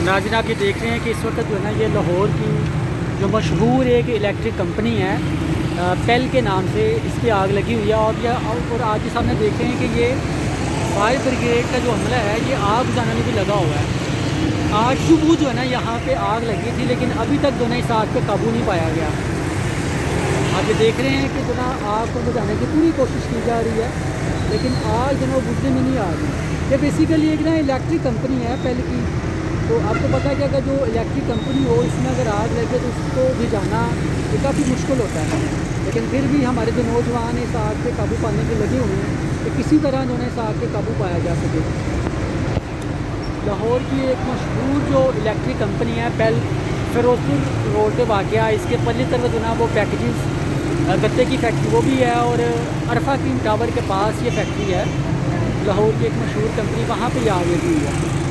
नाज़रीन आप ये देख रहे हैं कि इस वक्त जो है ना ये लाहौर की जो मशहूर एक इलेक्ट्रिक कंपनी है पेल के नाम से इस पर आग लगी हुई है। और आज के सामने देख रहे हैं कि ये फायर ब्रिगेड का जो अमला है ये आग बुझाने में भी लगा हुआ है। आज सुबह जो है ना यहाँ पे आग लगी थी, लेकिन अभी तक जो है इस आग पे काबू नहीं पाया गया। आप ये देख रहे हैं कि जो ना आग को बुझाने की पूरी कोशिश की जा रही है, लेकिन आग जो है वो बुझने में नहीं आ रही। ये बेसिकली एक ना इलेक्ट्रिक कंपनी है पेल की। तो आपको पता है कि अगर जो इलेक्ट्रिक कंपनी हो इसमें अगर आग लगे तो उसको बुझाना ये काफ़ी मुश्किल होता है, लेकिन फिर भी हमारे जो नौजवान इस आग पे काबू पाने के लगे हुए हैं कि किसी तरह जो है इस आग पे काबू पाया जा सके। लाहौर की एक मशहूर जो इलेक्ट्रिक कंपनी है पेल, फिरोजपुर रोड पे वाक़या, इसके पल्ली तरफ जो ना वो पैकेजेस गत्ते की फैक्ट्री वो भी है, और अरफा की टावर के पास ये फैक्ट्री है लाहौर की एक मशहूर कंपनी, वहाँ पे ये आग लगी हुई है।